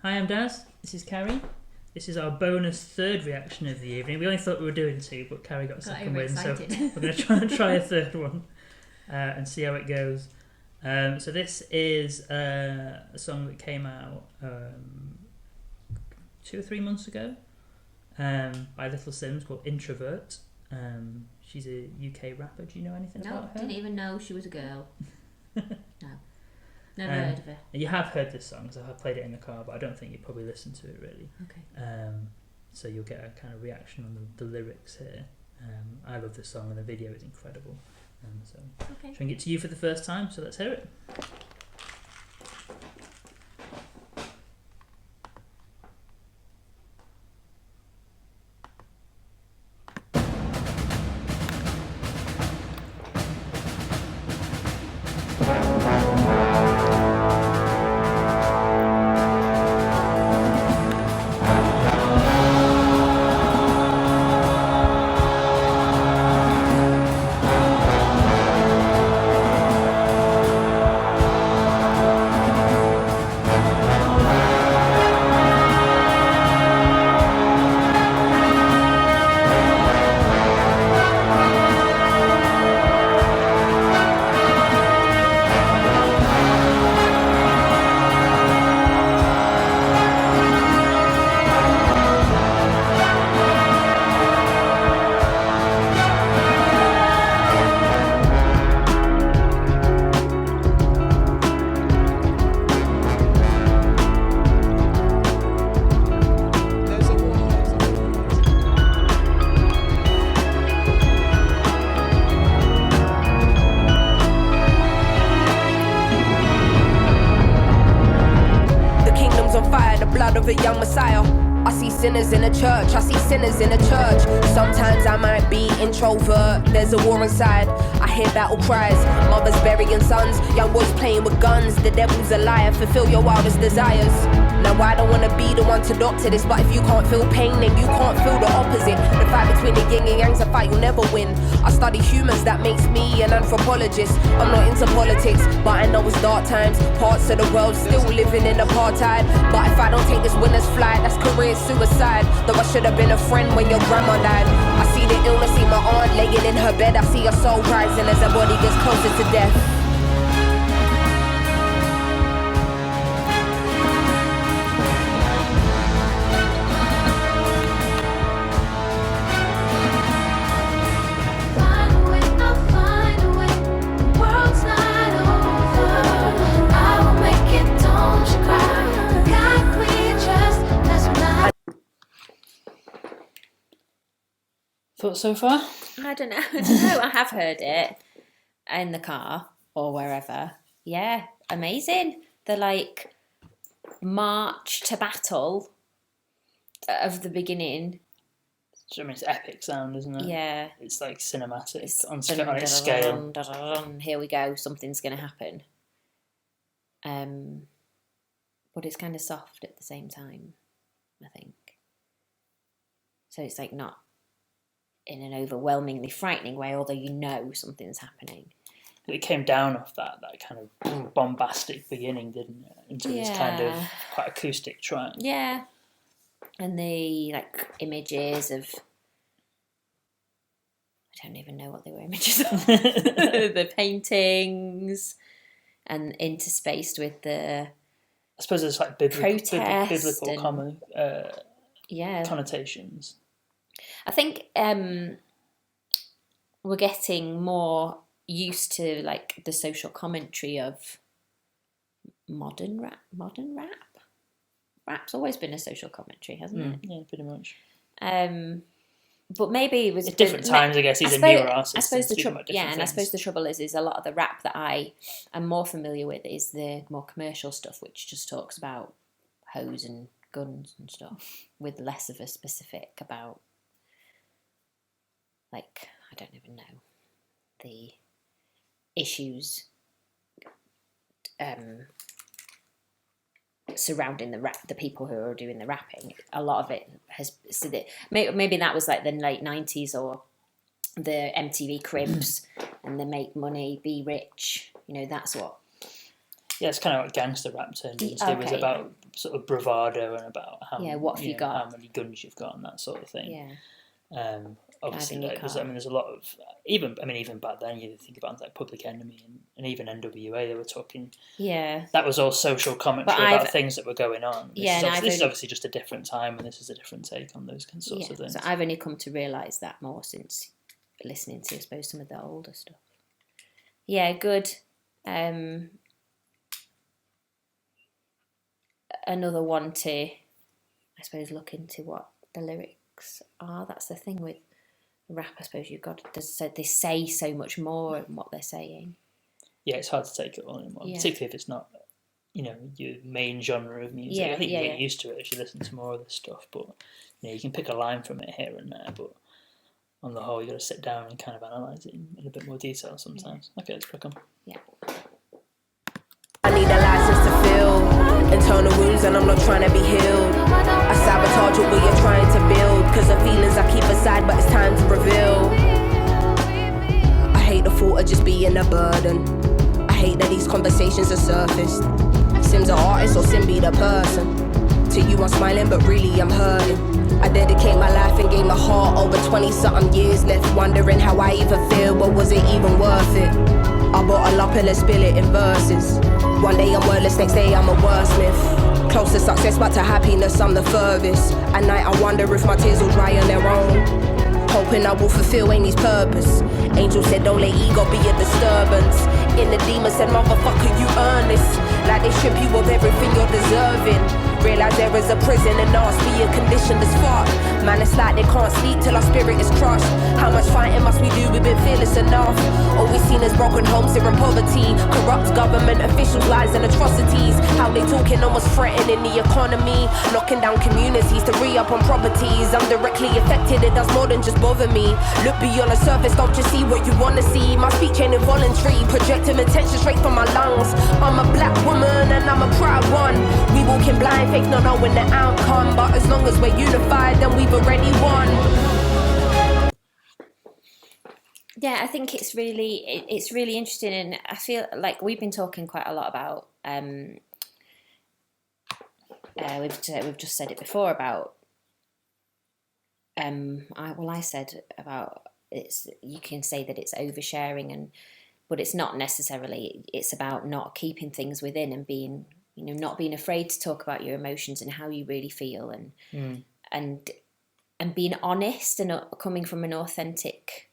Hi, I'm Daz. This is Carrie. This is our bonus third reaction of the evening. We only thought we were doing two, but Carrie got second win, so we're going to try a third one and see how it goes. So this is a song that came out 2 or 3 months ago by Little Simz called Introvert. She's a UK rapper. Do you know anything about her? No, didn't even know she was a girl. No. Never heard of her. You have heard this song, because I have played it in the car, but I don't think you probably listened to it really. Okay. So you'll get a kind of reaction on the lyrics here. I love this song and the video is incredible. So Okay. showing it to you for the first time, so let's hear it. Blood of a young Messiah. I see sinners in a church, I see sinners in a church. Sometimes I might be introvert, there's a war inside. I hear battle cries, mothers burying sons, young boys playing with guns. The devil's a liar, fulfill your wildest desires. Now I don't wanna be the one to doctor this, but if you can't feel pain, then you can't feel the opposite. The fight between the yin and yang's a fight you'll never win. I study humans, that makes me an anthropologist. I'm not into politics, but I know it's dark times. Parts of the world still living in apartheid. But if I don't take this winner's flight, that's career suicide. Though I should have been a friend when your grandma died. I see the illness, see my aunt laying in her bed. I see her soul rising as her body gets closer to death. Thoughts so far? I don't know. I have heard it in the car or wherever. Yeah, amazing. The like march to battle of the beginning. I mean, it's epic sound, isn't it? Yeah. It's like cinematic on its scale. Here we go, something's going to happen. But it's kind of soft at the same time, I think. So it's like not in an overwhelmingly frightening way, although you know something's happening. It came down off that kind of bombastic beginning, didn't it? Into this kind of quite acoustic track. Yeah. And the like images of, I don't even know what they were images of. The paintings and interspaced with the, I suppose it's like biblical and, connotations. I think we're getting more used to like the social commentary of modern rap. Rap's always been a social commentary, hasn't it? Yeah, pretty much. But maybe it was at different times. I guess he's a newer artist. I suppose the trouble, I suppose the trouble is a lot of the rap that I am more familiar with is the more commercial stuff, which just talks about hoes and guns and stuff, with less of a specific about. Like, I don't even know, the issues surrounding the people who are doing the rapping. A lot of it has, so that maybe that was like the late 90s or the MTV Cribs and the Make Money, Be Rich, that's what Yeah, it's kind of like gangster rap turned into. It was about sort of bravado and about how what have you got, how many guns you've got, and that sort of thing. Yeah. Obviously, there's a lot of even back then. You think about like Public Enemy and even NWA. They were talking. Yeah. That was all social commentary about things that were going on. This is obviously just a different time, and this is a different take on those sorts of things. So I've only come to realise that more since listening to, I suppose, some of the older stuff. Yeah, good. Another one to, I suppose, look into what the lyrics are. That's the thing with rap, I suppose. They say so much more in what they're saying. Yeah, it's hard to take it all in one, particularly if it's not, your main genre of music. I think you get used to it as you listen to more of this stuff, but you can pick a line from it here and there, but on the whole, you got to sit down and kind of analyse it in a bit more detail sometimes. Okay, let's crack on. Yeah. I need a license to feel internal wounds, and I'm not trying to be healed. I sabotage what you're trying to build, cause the feelings I keep aside, but it's time to reveal. I hate the thought of just being a burden. I hate that these conversations are surfaced. Sim's an artist or Sim be the person. To you I'm smiling, but really I'm hurting. I dedicate my life and gave my heart over 20-something years, left wondering how I even feel, but was it even worth it? I bottle up and let's spill it in verses. One day I'm wordless, next day I'm a wordsmith. Close to success, but to happiness I'm the furthest. At night I wonder if my tears will dry on their own. Hoping I will fulfill Amy's purpose. Angel said don't let ego be a disturbance. In the demon said motherfucker you earn this. Like they strip you of everything you're deserving. Realize there is a prison and ours being conditioned as fuck. Man, it's like they can't sleep till our spirit is crushed. How much fighting must we do? We've been fearless enough. All we've seen is broken homes here in poverty. Corrupt government officials, lies and atrocities. How they talking almost threatening the economy. Knocking down communities to re-up on properties. I'm directly affected, it does more than just bother me. Look beyond the surface, don't just see what you wanna see. My speech ain't involuntary, projecting attention straight from my lungs. I'm a black woman and I'm a proud one. We walking blind, faith not knowing the outcome. But as long as we're unified, then we've already won. Yeah, I think it's really interesting, and I feel like we've been talking quite a lot about. We've just said it before about. I said about you can say that it's oversharing, but it's not necessarily. It's about not keeping things within and being, not being afraid to talk about your emotions and how you really feel, and being honest and coming from an authentic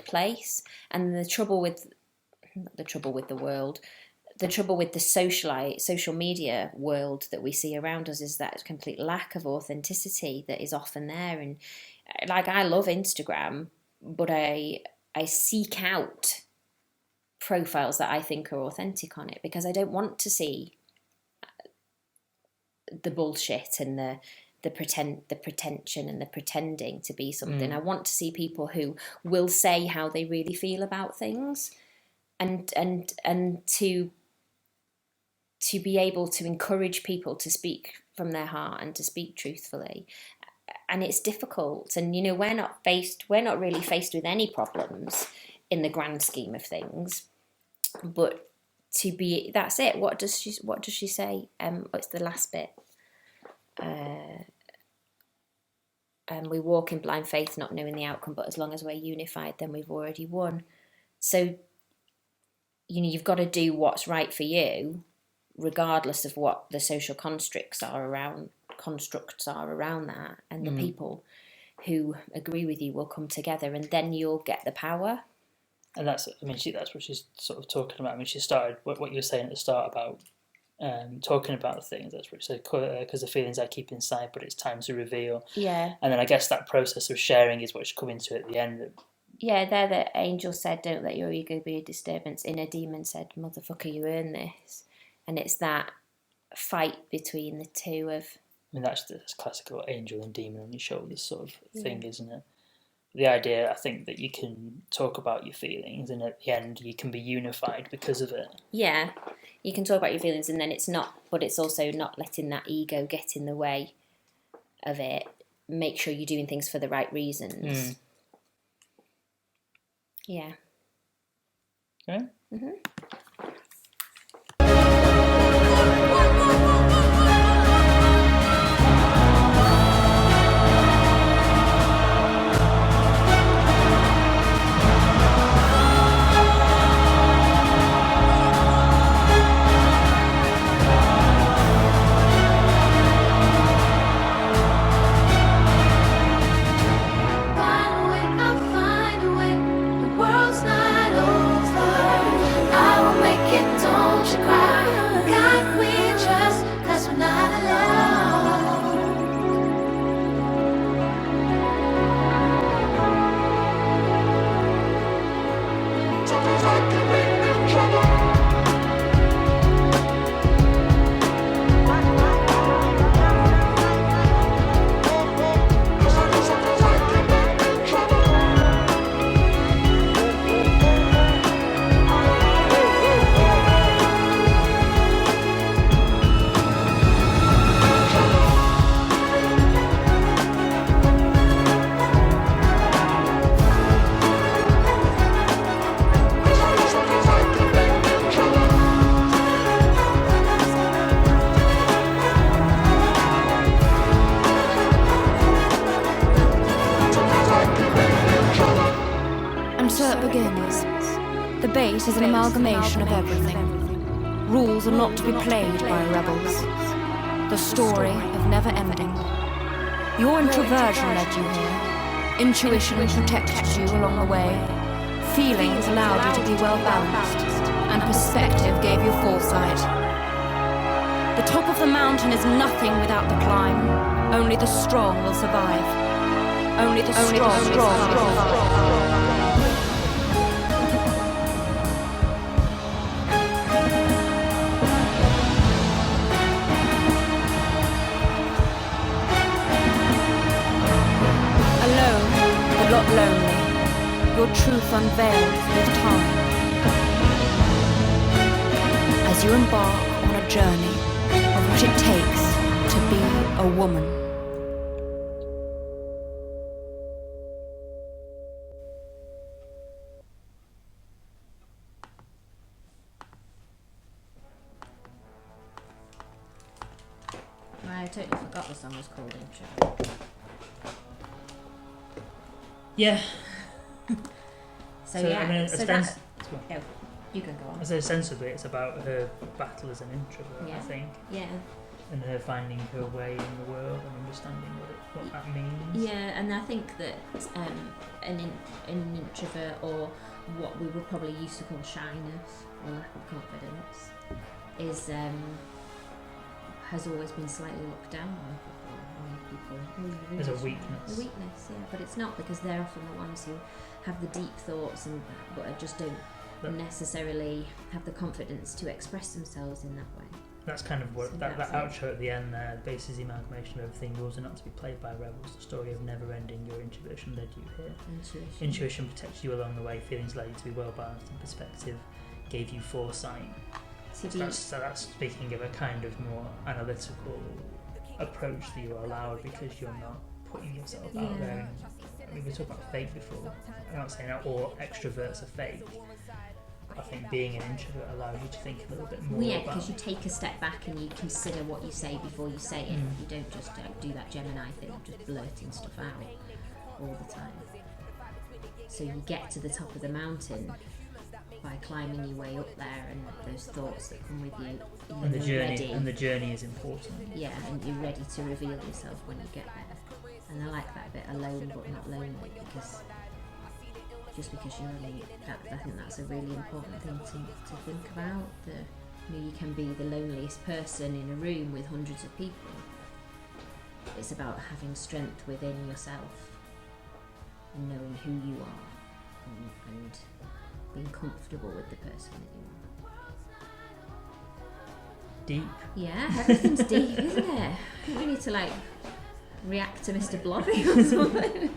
place. And the trouble with the world, the trouble with the social media world that we see around us is that complete lack of authenticity that is often there. And like, I love Instagram, but I seek out profiles that I think are authentic on it, because I don't want to see the bullshit and the pretension and the pretending to be something. I want to see people who will say how they really feel about things, and to be able to encourage people to speak from their heart and to speak truthfully. And it's difficult, and we're not really faced with any problems in the grand scheme of things, but that's it. What does she say? It's the last bit. We walk in blind faith, not knowing the outcome, but as long as we're unified, then we've already won. So, you've got to do what's right for you, regardless of what the social constructs are around that, and the people who agree with you will come together, and then you'll get the power. And that's what she's sort of talking about. I mean, she started what you were saying at the start about talking about things. That's what she said, because the feelings I keep inside, but it's time to reveal. Yeah. And then I guess that process of sharing is what she's coming to at the end. Yeah, there the angel said, "Don't let your ego be a disturbance." Inner demon said, "Motherfucker, you earn this." And it's that fight between the two of. I mean, that's the classical angel and demon on your shoulders sort of thing, isn't it? The idea, I think, that you can talk about your feelings and at the end you can be unified because of it. Yeah, you can talk about your feelings and then it's also not letting that ego get in the way of it. Make sure you're doing things for the right reasons. Yeah. Okay. fate is an amalgamation of everything. Rules are not to be played by rebels. The story of never ending. Your introversion led you here. Intuition protected you along the way. Feelings allowed you to be well balanced. And perspective gave you foresight. The top of the mountain is nothing without the climb. Only the strong will survive. Only the strong will survive. Not lonely, your truth unveiled with time. As you embark on a journey of what it takes to be a woman. I totally forgot the song was called Introvert. Yeah. So yeah, I mean, so no, you can go on. So ostensibly it's about her battle as an introvert, I think. Yeah. And her finding her way in the world and understanding what that means. Yeah, and I think that an introvert, or what we would probably used to call shyness or lack of confidence, is has always been slightly looked down on people. As a weakness. A weakness, yeah, but it's not, because they're often the ones who have the deep thoughts and but just don't necessarily have the confidence to express themselves in that way. That's kind of what that outro at the end there, bases the amalgamation of everything. Rules are not to be played by rebels. The story of never ending. Your intuition led you here. Intuition protects you along the way. Feelings allowed you to be well balanced, and perspective gave you foresight. So that's speaking of a kind of more analytical approach that you are allowed, because you're not putting yourself out there. And, we talked about fake before. I'm not saying that all extroverts are fake. I think being an introvert allows you to think a little bit more. Yeah, because you take a step back and you consider what you say before you say it. You don't just do that Gemini thing of just blurting stuff out all the time. So you get to the top of the mountain by climbing your way up there, and those thoughts that come with you. And the journey is important. Yeah, and you're ready to reveal yourself when you get there. And I like that bit, alone but not lonely, because just because you're alone, I think that's a really important thing to think about. You can be the loneliest person in a room with hundreds of people. It's about having strength within yourself and knowing who you are and being comfortable with the person that you are. Deep. Yeah, everything's deep, isn't it? I think we need to react to Mr. Blobby or something.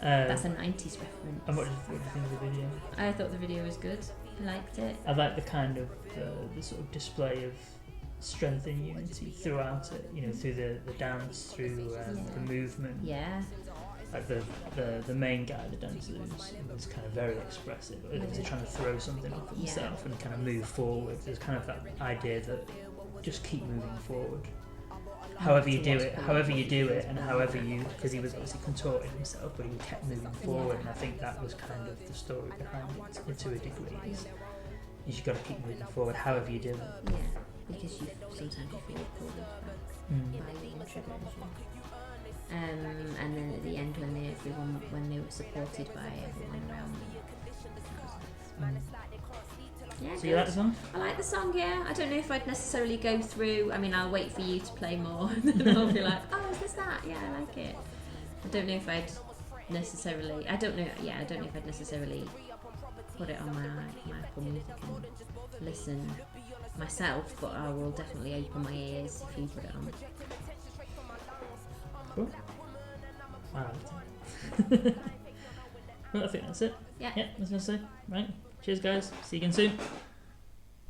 That's a 90s reference. And what did you think of the video? I thought the video was good. I liked it. I like the kind of the sort of display of strength and unity throughout it. Through the dance, through the movement. Yeah. Like the main guy, the dancer, was kind of very expressive. He was trying to throw something off himself and kind of move forward. There's kind of that idea that just keep moving forward. However you do it, and however you, because he was obviously contorting himself, but he kept moving forward, and I think that was kind of the story behind it to a degree. You just got to keep moving forward, however you do it. Yeah, because sometimes you feel pulled back by the introversion. And then at the end, when they were supported by everyone around them. Yeah, so you like the song? I like the song, yeah. I don't know if I'd necessarily go through. I mean, I'll wait for you to play more, and then I'll be like, oh, is this that? Yeah, I like it. I don't know if I'd necessarily. I don't know if I'd necessarily put it on my Apple Music and listen myself, but I will definitely open my ears if you put it on. Cool. I liked it. Well, I think that's it. Yeah. That's what I say. Right. Cheers, guys. See you again soon.